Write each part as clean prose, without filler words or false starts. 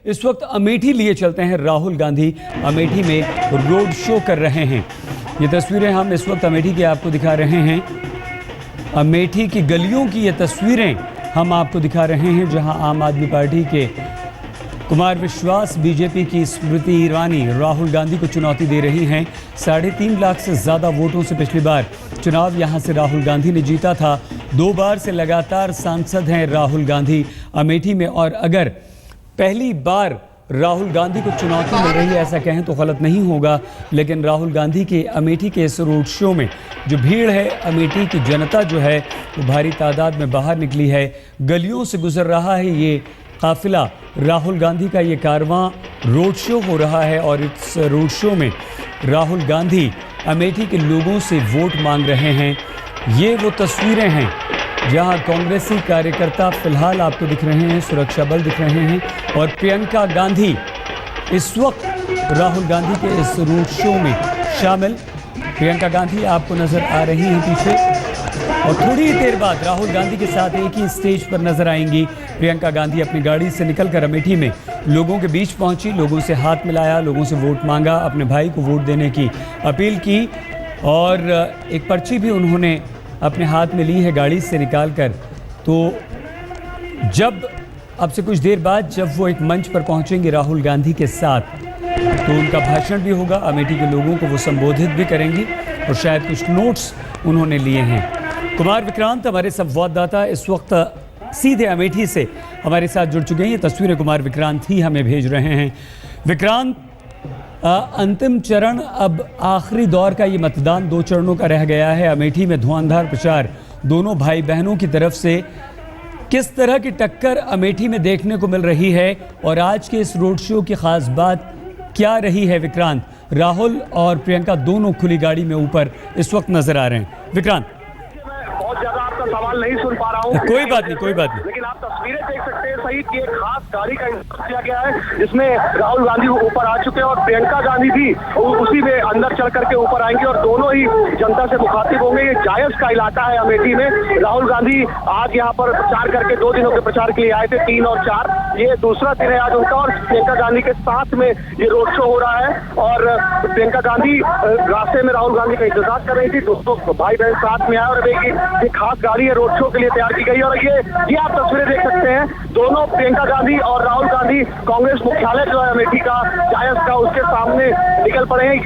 इस वक्त अमेठी लिए चलते हैं। राहुल गांधी अमेठी में रोड शो कर रहे हैं। ये तस्वीरें हम इस वक्त अमेठी की आपको दिखा रहे हैं। अमेठी की गलियों की ये तस्वीरें हम आपको दिखा रहे हैं, जहां आम आदमी पार्टी के कुमार विश्वास, बीजेपी की स्मृति ईरानी राहुल गांधी को चुनौती दे रही हैं। 3.5 लाख से ज़्यादा वोटों से पिछली बार चुनाव यहां से राहुल गांधी ने जीता था। 2 बार से लगातार सांसद हैं राहुल गांधी अमेठी में, और अगर पहली बार राहुल गांधी को चुनौती मिल रही है ऐसा कहें तो गलत नहीं होगा। लेकिन राहुल गांधी के अमेठी के इस रोड शो में जो भीड़ है, अमेठी की जनता जो है वो भारी तादाद में बाहर निकली है, गलियों से गुजर रहा है ये काफिला। राहुल गांधी का ये कारवां रोड शो हो रहा है और इस रोड शो में राहुल गांधी अमेठी के लोगों से वोट मांग रहे हैं। ये वो तस्वीरें हैं जहां कांग्रेसी कार्यकर्ता फिलहाल आपको दिख रहे हैं, सुरक्षा बल दिख रहे हैं, और प्रियंका गांधी इस वक्त राहुल गांधी के इस रोड शो में शामिल। प्रियंका गांधी आपको नजर आ रही हैं पीछे, और थोड़ी ही देर बाद राहुल गांधी के साथ एक ही स्टेज पर नजर आएंगी। प्रियंका गांधी अपनी गाड़ी से निकलकर अमेठी में लोगों के बीच पहुंची, लोगों से हाथ मिलाया, लोगों से वोट मांगा, अपने भाई को वोट देने की अपील की, और एक पर्ची भी उन्होंने अपने हाथ में ली है गाड़ी से निकालकर। तो जब अब से कुछ देर बाद जब वो एक मंच पर पहुंचेंगे राहुल गांधी के साथ, तो उनका भाषण भी होगा, अमेठी के लोगों को वो संबोधित भी करेंगी, और शायद कुछ नोट्स उन्होंने लिए हैं। कुमार विक्रांत हमारे संवाददाता इस वक्त सीधे अमेठी से हमारे साथ जुड़ चुके हैं। ये तस्वीरें कुमार विक्रांत ही हमें भेज रहे हैं। विक्रांत, अंतिम चरण, अब आखिरी दौर का ये मतदान 2 चरणों का रह गया है। अमेठी में धुआंधार प्रचार दोनों भाई बहनों की तरफ से। किस तरह की टक्कर अमेठी में देखने को मिल रही है, और आज के इस रोड शो की खास बात क्या रही है? विक्रांत, राहुल और प्रियंका दोनों खुली गाड़ी में ऊपर इस वक्त नजर आ रहे हैं। विक्रांत, बहुत ज्यादा आपका सवाल नहीं सुन पा रहा हूँ। कोई बात नहीं, लेकिन आप तस्वीरें देख सकते हैं सही कि एक खास गाड़ी का इंतजाम किया गया है जिसमें राहुल गांधी ऊपर आ चुके हैं, और प्रियंका गांधी भी उसी में अंदर चढ़ करके ऊपर आएंगे, और दोनों ही जनता से मुखातिब होंगे। ये जायज का इलाका है अमेठी में। राहुल गांधी आज यहाँ पर प्रचार करके 2 दिनों के प्रचार के लिए आए थे, 3 और 4। ये दूसरा दिन है आज उनका, और प्रियंका गांधी के साथ में ये रोड शो हो रहा है। और प्रियंका गांधी रास्ते में राहुल गांधी का इंतजार कर रही थी। दोस्तों भाई बहन साथ में आए, और एक खास गाड़ी है रोड शो के लिए तैयार की गई। और ये आप तस्वीरें देख सकते हैं, दोनों प्रियंका गांधी और राहुल गांधी कांग्रेस मुख्यालय जो है अमेठी का, जायज का, उसके सामने निकल पड़े हैं।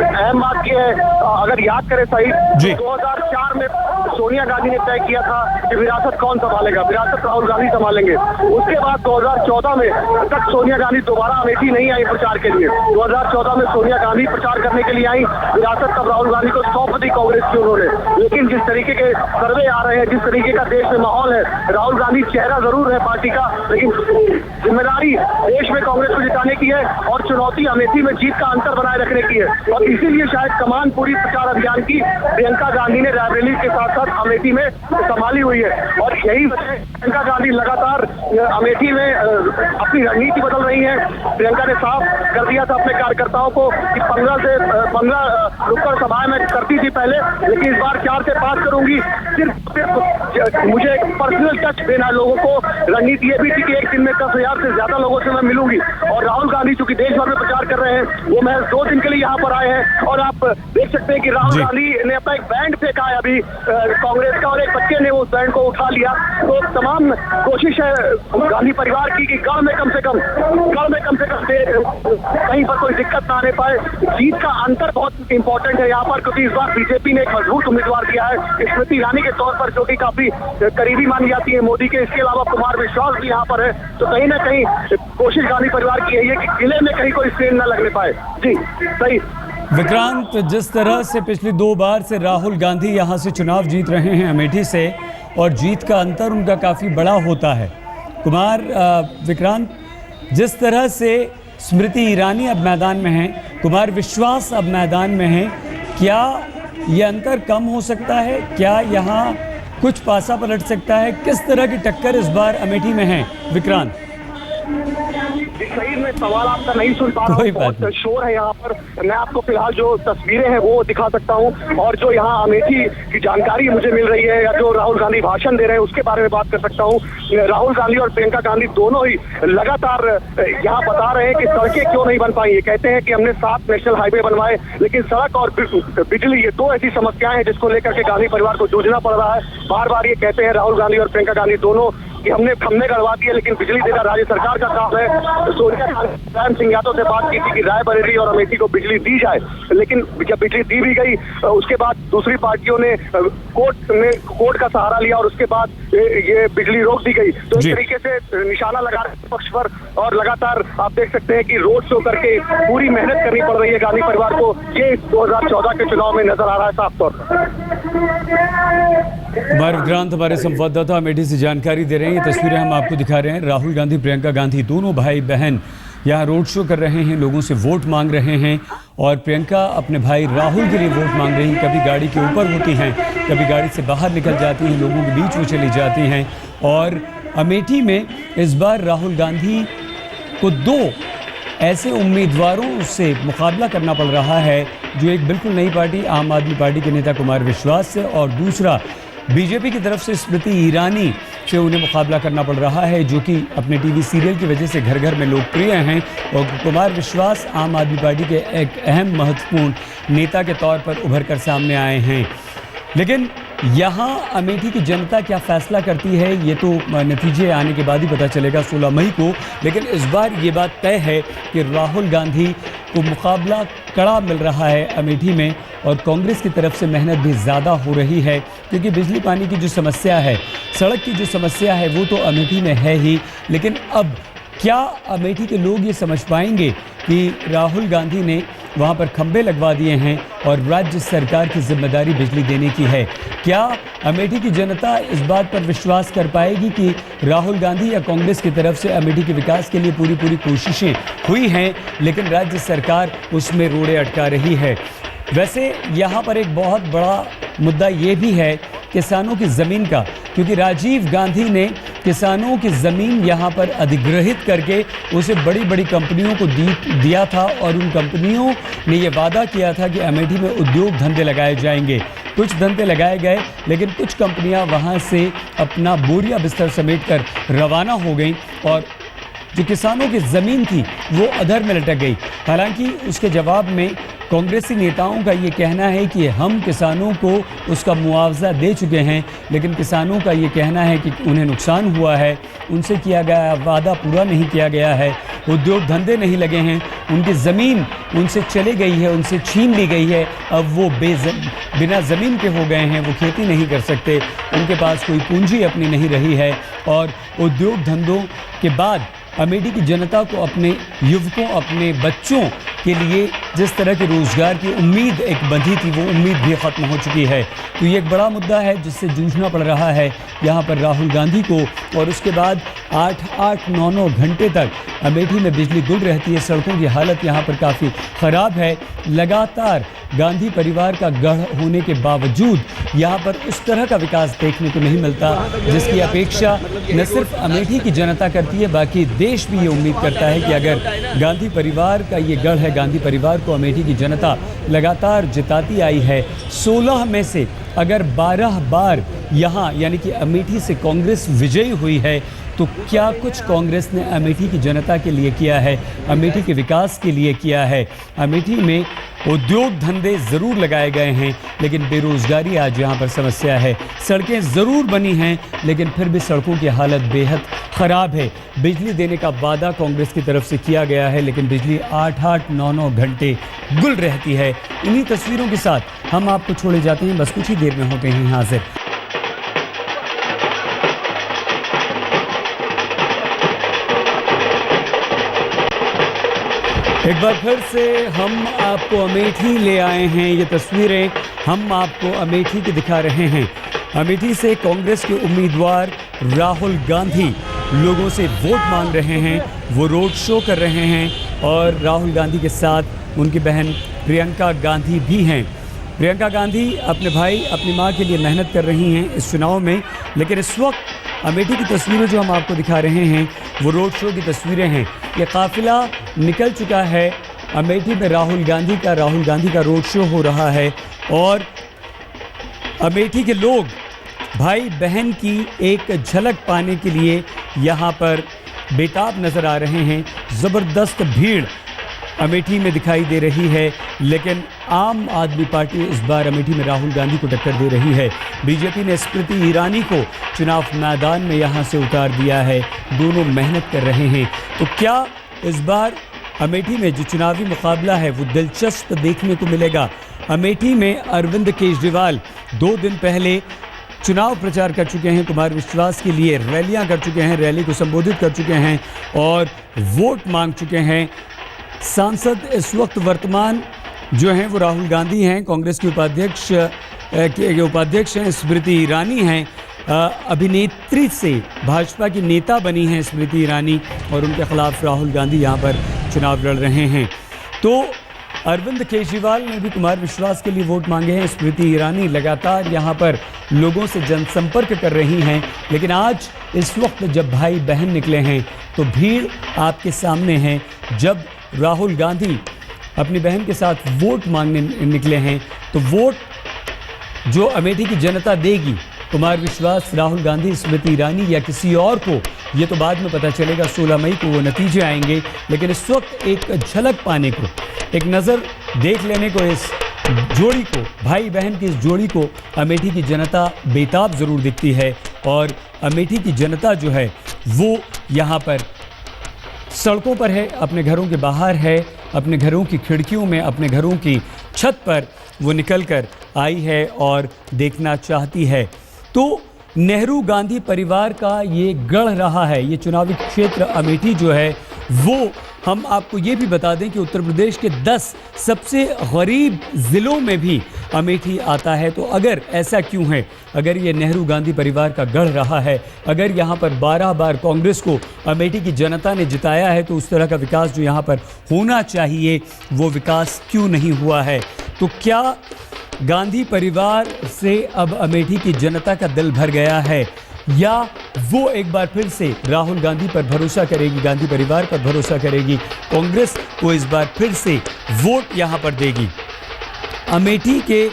अहम बात यह है, अगर याद करें सही, 2004 में सोनिया गांधी ने तय किया था कि विरासत कौन संभालेगा, विरासत राहुल गांधी संभालेंगे। उसके बाद 2014 में तक सोनिया गांधी दोबारा अमेठी नहीं आई प्रचार के लिए। 2014 में सोनिया गांधी प्रचार करने के लिए आई, विरासत तब राहुल गांधी को सौंप दी कांग्रेस की उन्होंने। लेकिन जिस तरीके के सर्वे आ रहे हैं, जिस तरीके का देश में माहौल है, राहुल गांधी चेहरा जरूर है पार्टी का, लेकिन जिम्मेदारी देश में कांग्रेस को जिताने की है, और चुनौती अमेठी में जीत का अंतर बनाए रखने की है। और इसीलिए शायद कमान पूरी प्रचार अभियान की प्रियंका गांधी ने रायबरेली के साथ साथ अमेठी में संभाली हुई है। और यही वजह प्रियंका गांधी लगातार अमेठी में अपनी रणनीति बदल रही है। प्रियंका ने साफ कर दिया था अपने कार्यकर्ताओं को कि 15 नुक्कड़ सभाएं मैं करती थी पहले, लेकिन इस बार 4 से 5 करूंगी। सिर्फ मुझे एक पर्सनल टच देना लोगों को। रणनीति ये भी थी कि एक दिन में 10,000 से ज्यादा लोगों से मैं मिलूंगी। और राहुल गांधी चूंकि देश भर में प्रचार कर रहे हैं, वो महज 2 दिन के लिए यहाँ पर आए हैं। और आप देख सकते हैं कि राहुल गांधी ने अपना एक बैंड फेंका है अभी कांग्रेस का, और एक बच्चे ने उस बैंड को उठा लिया। तो तमाम कोशिश है गांधी परिवार की कि गढ़ में कम से कम कहीं पर कोई दिक्कत ना आने पाए। जीत का अंतर बहुत इंपॉर्टेंट है यहाँ पर, क्योंकि इस बार बीजेपी ने एक मजबूत उम्मीदवार दिया है स्मृति ईरानी के तौर पर, जो कि काफी करीबी मानी जाती है मोदी के। इसके अलावा कुमार विश्वास भी यहाँ पर है। तो कहीं ना कहीं कोशिश गांधी परिवार की है कि किले में कहीं कोई स्ट्रेन न लगने पाए। जी सही। विक्रांत, जिस तरह से पिछली 2 बार से राहुल गांधी यहाँ से चुनाव जीत रहे हैं अमेठी से, और जीत का अंतर उनका काफ़ी बड़ा होता है। कुमार विक्रांत, जिस तरह से स्मृति ईरानी अब मैदान में हैं, कुमार विश्वास अब मैदान में हैं, क्या ये अंतर कम हो सकता है? क्या यहाँ कुछ पासा पलट सकता है? किस तरह की टक्कर इस बार अमेठी में है विक्रांत? जी सही में सवाल आपका नहीं सुन पा रहा कोई हूँ, बात बहुत नहीं। शोर है यहाँ पर। मैं आपको फिलहाल जो तस्वीरें हैं वो दिखा सकता हूँ, और जो यहाँ अमेठी की जानकारी मुझे मिल रही है या जो राहुल गांधी भाषण दे रहे हैं उसके बारे में बात कर सकता हूँ। राहुल गांधी और प्रियंका गांधी दोनों ही लगातार यहाँ बता रहे हैं कि सड़कें क्यों नहीं बन पाई। ये कहते हैं कि हमने 7 नेशनल हाईवे बनवाए, लेकिन सड़क और बिजली ये 2 ऐसी समस्याएं हैं जिसको लेकर के गांधी परिवार को जूझना पड़ रहा है। बार बार ये कहते हैं राहुल गांधी और प्रियंका गांधी दोनों कि हमने खम्भे गड़वा दिए, लेकिन बिजली देना राज्य सरकार का काम है। सोनिया गांधी ने मुलायम सिंह यादव से बात की थी कि रायबरेली और अमेठी को बिजली दी जाए, लेकिन जब बिजली दी भी गई उसके बाद दूसरी पार्टियों ने कोर्ट का सहारा लिया और उसके बाद ये बिजली रोक दी गई। तो इस तरीके से निशाना लगा रहे पक्ष पर, और लगातार आप देख सकते हैं कि रोड शो करके पूरी मेहनत करनी पड़ रही है गांधी परिवार को। ये 2014 के चुनाव में नजर आ रहा है साफ तौर पर। कुमार विक्रांत हमारे संवाददाता अमेठी से जानकारी दे रहे हैं। ये तस्वीरें हम आपको दिखा रहे हैं। राहुल गांधी, प्रियंका गांधी दोनों भाई बहन यहाँ रोड शो कर रहे हैं, लोगों से वोट मांग रहे हैं। और प्रियंका अपने भाई राहुल के लिए वोट मांग रही हैं। कभी गाड़ी के ऊपर होती हैं, कभी गाड़ी से बाहर निकल जाती हैं, लोगों के बीच में चली जाती हैं। और अमेठी में इस बार राहुल गांधी को 2 ऐसे उम्मीदवारों से मुकाबला करना पड़ रहा है, जो एक बिल्कुल नई पार्टी आम आदमी पार्टी के नेता कुमार विश्वास से, और दूसरा बीजेपी की तरफ से स्मृति ईरानी से उन्हें मुकाबला करना पड़ रहा है, जो कि अपने टीवी सीरियल की वजह से घर घर में लोकप्रिय हैं। और कुमार विश्वास आम आदमी पार्टी के एक अहम महत्वपूर्ण नेता के तौर पर उभर कर सामने आए हैं। लेकिन यहाँ अमेठी की जनता क्या फैसला करती है ये तो नतीजे आने के बाद ही पता चलेगा 16 मई को। लेकिन इस बार ये बात तय है कि राहुल गांधी को मुकाबला कड़ा मिल रहा है अमेठी में, और कांग्रेस की तरफ से मेहनत भी ज़्यादा हो रही है, क्योंकि बिजली पानी की जो समस्या है, सड़क की जो समस्या है वो तो अमेठी में है ही। लेकिन अब क्या अमेठी के लोग ये समझ पाएंगे कि राहुल गांधी ने वहाँ पर खंभे लगवा दिए हैं और राज्य सरकार की जिम्मेदारी बिजली देने की है? क्या अमेठी की जनता इस बात पर विश्वास कर पाएगी कि राहुल गांधी या कांग्रेस की तरफ से अमेठी के विकास के लिए पूरी कोशिशें हुई हैं, लेकिन राज्य सरकार उसमें रोड़े अटका रही है? वैसे यहाँ पर एक बहुत बड़ा मुद्दा ये भी है किसानों की ज़मीन का, क्योंकि राजीव गांधी ने किसानों की ज़मीन यहाँ पर अधिग्रहित करके उसे बड़ी बड़ी कंपनियों को दिया था, और उन कंपनियों ने ये वादा किया था कि अमेठी में उद्योग धंधे लगाए जाएंगे। कुछ धंधे लगाए गए, लेकिन कुछ कंपनियाँ वहाँ से अपना बोरिया बिस्तर समेट कर रवाना हो गईं, और जो किसानों की ज़मीन थी वो अधर में लटक गई। हालांकि उसके जवाब में कांग्रेसी नेताओं का ये कहना है कि हम किसानों को उसका मुआवजा दे चुके हैं, लेकिन किसानों का ये कहना है कि उन्हें नुकसान हुआ है, उनसे किया गया वादा पूरा नहीं किया गया है, उद्योग धंधे नहीं लगे हैं, उनकी ज़मीन उनसे चली गई है, उनसे छीन ली गई है। अब वो बिना ज़मीन के हो गए हैं, वो खेती नहीं कर सकते, उनके पास कोई पूंजी अपनी नहीं रही है। और उद्योग धंधों के बाद अमेठी की जनता को अपने युवकों, अपने बच्चों के लिए जिस तरह के रोज़गार की उम्मीद एक बंधी थी, वो उम्मीद भी ख़त्म हो चुकी है। तो ये एक बड़ा मुद्दा है जिससे जूझना पड़ रहा है यहाँ पर राहुल गांधी को। और उसके बाद 8-8, 9-9 घंटे तक अमेठी में बिजली गुल रहती है। सड़कों की हालत यहाँ पर काफ़ी ख़राब है। लगातार गांधी परिवार का गढ़ होने के बावजूद यहाँ पर उस तरह का विकास देखने को नहीं मिलता जिसकी अपेक्षा न सिर्फ अमेठी की जनता करती है, बाकी देश भी ये उम्मीद करता है कि अगर गांधी परिवार का ये गढ़ है, गांधी परिवार को अमेठी की जनता लगातार जिताती आई है। 16 में से अगर 12 बार यहाँ यानी कि अमेठी से कांग्रेस विजयी हुई है, तो क्या कुछ कांग्रेस ने अमेठी की जनता के लिए किया है, अमेठी के विकास के लिए किया है? अमेठी में उद्योग धंधे ज़रूर लगाए गए हैं, लेकिन बेरोज़गारी आज यहाँ पर समस्या है। सड़कें ज़रूर बनी हैं, लेकिन फिर भी सड़कों की हालत बेहद ख़राब है। बिजली देने का वादा कांग्रेस की तरफ से किया गया है, लेकिन बिजली 8-8, 9-9 घंटे गुल रहती है। इन्हीं तस्वीरों के साथ हम आपको छोड़े जाते हैं, बस कुछ ही देर में होते हैं हाजिर। एक बार फिर से हम आपको अमेठी ले आए हैं। ये तस्वीरें हम आपको अमेठी की दिखा रहे हैं। अमेठी से कांग्रेस के उम्मीदवार राहुल गांधी लोगों से वोट मांग रहे हैं, वो रोड शो कर रहे हैं, और राहुल गांधी के साथ उनकी बहन प्रियंका गांधी भी हैं। प्रियंका गांधी अपने भाई, अपनी मां के लिए मेहनत कर रही हैं इस चुनाव में, लेकिन इस वक्त अमेठी की तस्वीरें जो हम आपको दिखा रहे हैं वो रोड शो की तस्वीरें हैं। ये काफिला निकल चुका है अमेठी में, राहुल गांधी का रोड शो हो रहा है और अमेठी के लोग भाई बहन की एक झलक पाने के लिए यहाँ पर बेताब नज़र आ रहे हैं। ज़बरदस्त भीड़ अमेठी में दिखाई दे रही है, लेकिन आम आदमी पार्टी इस बार अमेठी में राहुल गांधी को टक्कर दे रही है। बीजेपी ने स्मृति ईरानी को चुनाव मैदान में यहाँ से उतार दिया है। दोनों मेहनत कर रहे हैं। तो क्या इस बार अमेठी में जो चुनावी मुकाबला है वो दिलचस्प देखने को मिलेगा? अमेठी में अरविंद केजरीवाल 2 दिन पहले चुनाव प्रचार कर चुके हैं, कुमार विश्वास के लिए रैलियां कर चुके हैं, रैली को संबोधित कर चुके हैं और वोट मांग चुके हैं। सांसद इस वक्त वर्तमान जो हैं वो राहुल गांधी हैं, कांग्रेस के उपाध्यक्ष हैं स्मृति ईरानी हैं, अभिनेत्री से भाजपा की नेता बनी हैं स्मृति ईरानी और उनके खिलाफ राहुल गांधी यहाँ पर चुनाव लड़ रहे हैं। तो अरविंद केजरीवाल ने भी कुमार विश्वास के लिए वोट मांगे हैं। स्मृति ईरानी लगातार यहाँ पर लोगों से जनसंपर्क कर रही हैं, लेकिन आज इस वक्त जब भाई बहन निकले हैं तो भीड़ आपके सामने है। जब राहुल गांधी अपनी बहन के साथ वोट मांगने निकले हैं तो वोट जो अमेठी की जनता देगी, कुमार विश्वास, राहुल गांधी, स्मृति ईरानी या किसी और को, ये तो बाद में पता चलेगा। 16 मई को वो नतीजे आएंगे, लेकिन इस वक्त एक झलक पाने को, एक नज़र देख लेने को इस जोड़ी को, भाई बहन की इस जोड़ी को अमेठी की जनता बेताब ज़रूर दिखती है। और अमेठी की जनता जो है वो यहाँ पर सड़कों पर है, अपने घरों के बाहर है, अपने घरों की खिड़कियों में, अपने घरों की छत पर वो निकल कर आई है और देखना चाहती है। तो नेहरू गांधी परिवार का ये गढ़ रहा है, ये चुनावी क्षेत्र अमेठी जो है वो, हम आपको ये भी बता दें कि उत्तर प्रदेश के 10 सबसे गरीब ज़िलों में भी अमेठी आता है। तो अगर ऐसा क्यों है, अगर ये नेहरू गांधी परिवार का गढ़ रहा है, अगर यहाँ पर 12 बार कांग्रेस को अमेठी की जनता ने जिताया है, तो उस तरह का विकास जो यहाँ पर होना चाहिए वो विकास क्यों नहीं हुआ है? तो क्या गांधी परिवार से अब अमेठी की जनता का दिल भर गया है, या वो एक बार फिर से राहुल गांधी पर भरोसा करेगी, गांधी परिवार पर भरोसा करेगी, कांग्रेस को इस बार फिर से वोट यहाँ पर देगी? अमेठी के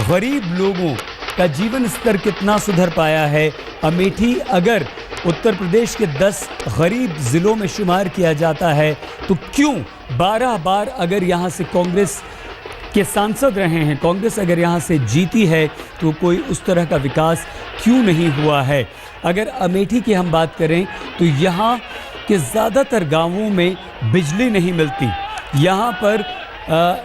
गरीब लोगों का जीवन स्तर कितना सुधर पाया है? अमेठी अगर उत्तर प्रदेश के 10 गरीब ज़िलों में शुमार किया जाता है तो क्यों 12 बार अगर यहाँ से कांग्रेस के सांसद रहे हैं, कांग्रेस अगर यहाँ से जीती है तो कोई उस तरह का विकास क्यों नहीं हुआ है? अगर अमेठी की हम बात करें तो यहाँ के ज़्यादातर गांवों में बिजली नहीं मिलती। यहाँ पर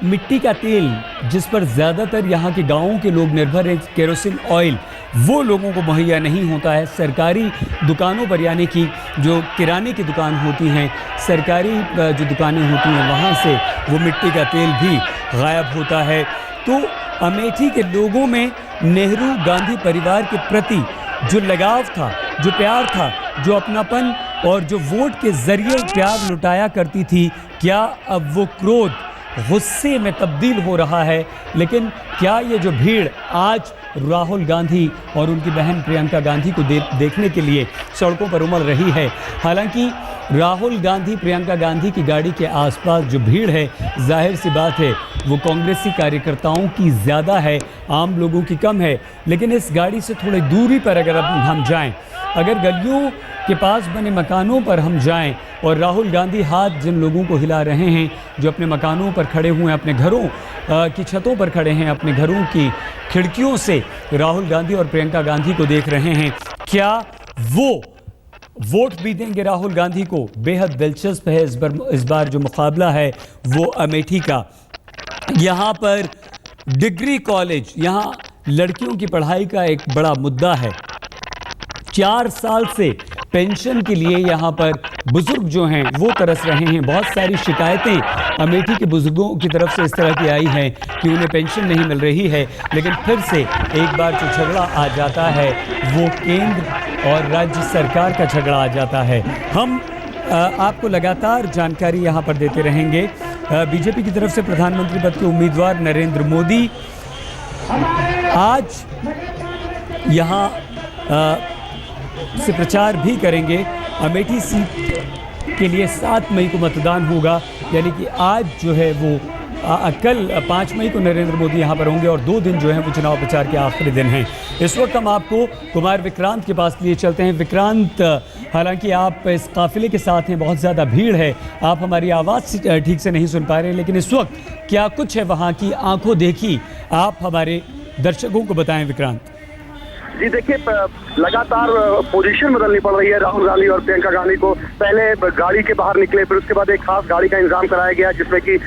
मिट्टी का तेल, जिस पर ज़्यादातर यहाँ के गांवों के लोग निर्भर हैं, केरोसिन ऑयल, वो लोगों को मुहैया नहीं होता है। सरकारी दुकानों पर, यानी कि जो किराने की दुकान होती हैं, सरकारी जो दुकानें होती हैं, वहाँ से वो मिट्टी का तेल भी गायब होता है। तो अमेठी के लोगों में नेहरू गांधी परिवार के प्रति जो लगाव था, जो प्यार था, जो अपनापन और जो वोट के ज़रिए प्यार लुटाया करती थी, क्या अब वो क्रोध गुस्से में तब्दील हो रहा है? लेकिन क्या ये जो भीड़ आज राहुल गांधी और उनकी बहन प्रियंका गांधी को देखने के लिए सड़कों पर उमड़ रही है? हालांकि राहुल गांधी, प्रियंका गांधी की गाड़ी के आसपास जो भीड़ है, जाहिर सी बात है वो कांग्रेसी कार्यकर्ताओं की ज़्यादा है, आम लोगों की कम है। लेकिन इस गाड़ी से थोड़ी दूरी पर अगर हम जाएं, अगर गलियों के पास बने मकानों पर हम जाएं और राहुल गांधी हाथ जिन लोगों को हिला रहे हैं, जो अपने मकानों पर खड़े हुए हैं, अपने घरों की छतों पर खड़े हैं, अपने घरों की खिड़कियों से राहुल गांधी और प्रियंका गांधी को देख रहे हैं, क्या वो वोट भी देंगे राहुल गांधी को? बेहद दिलचस्प है इस बार जो मुकाबला है वो अमेठी का। यहाँ पर डिग्री कॉलेज, यहाँ लड़कियों की पढ़ाई का एक बड़ा मुद्दा है। 4 साल से पेंशन के लिए यहाँ पर बुजुर्ग जो हैं वो तरस रहे हैं। बहुत सारी शिकायतें अमेठी के बुजुर्गों की तरफ से इस तरह की आई हैं कि उन्हें पेंशन नहीं मिल रही है। लेकिन फिर से एक बार जो झगड़ा आ जाता है वो केंद्र और राज्य सरकार का झगड़ा आ जाता है। हम आपको लगातार जानकारी यहाँ पर देते रहेंगे। बीजेपी की तरफ से प्रधानमंत्री पद के उम्मीदवार नरेंद्र मोदी आज यहाँ से प्रचार भी करेंगे। अमेठी सीट के लिए 7 मई को मतदान होगा, यानी कि आज जो है वो कल 5 मई को नरेंद्र मोदी यहाँ पर होंगे और 2 दिन जो है वो चुनाव प्रचार के आखिरी दिन हैं। इस वक्त हम आपको कुमार विक्रांत के पास लिए चलते हैं। विक्रांत, हालांकि आप इस काफिले के साथ हैं, बहुत ज़्यादा भीड़ है, आप हमारी आवाज़ ठीक से नहीं सुन पा रहे, लेकिन इस वक्त क्या कुछ है वहाँ की आंखों देखी, आप हमारे दर्शकों को बताएं विक्रांत। जी देखिए, लगातार पोजीशन बदलनी पड़ रही है राहुल गांधी और प्रियंका गांधी को। पहले गाड़ी के बाहर निकले, फिर उसके बाद एक खास गाड़ी का इंतजाम कराया गया जिसमें कि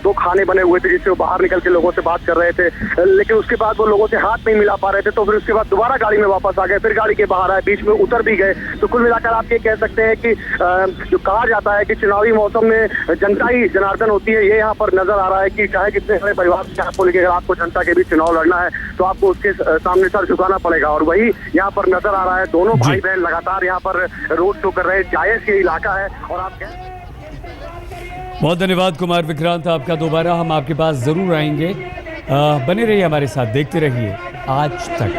2 खाने बने हुए थे जिससे वो बाहर निकल के लोगों से बात कर रहे थे, लेकिन उसके बाद वो लोगों से हाथ नहीं मिला पा रहे थे। तो फिर उसके बाद दोबारा गाड़ी में वापस आ गए, फिर गाड़ी के बाहर आए, बीच में उतर भी गए। तो कुल मिलाकर आप ये कह सकते हैं कि जो कहा जाता है कि चुनावी मौसम में जनता ही जनार्दन होती है, ये यहाँ पर नजर आ रहा है कि चाहे कितने बड़े परिवार से आपको, लेकिन अगर आपको जनता के बीच चुनाव लड़ना है तो आपको उसके सामने सर झुकाना पड़ेगा। और वही यहाँ पर नजर आ रहा है, दोनों भाई बहन लगातार यहाँ पर रोड शो कर रहे हैं। जायज ये इलाका है और आप बहुत धन्यवाद कुमार विक्रांत आपका। दोबारा हम आपके पास जरूर आएंगे, बने रहिए हमारे साथ, देखते रहिए आज तक।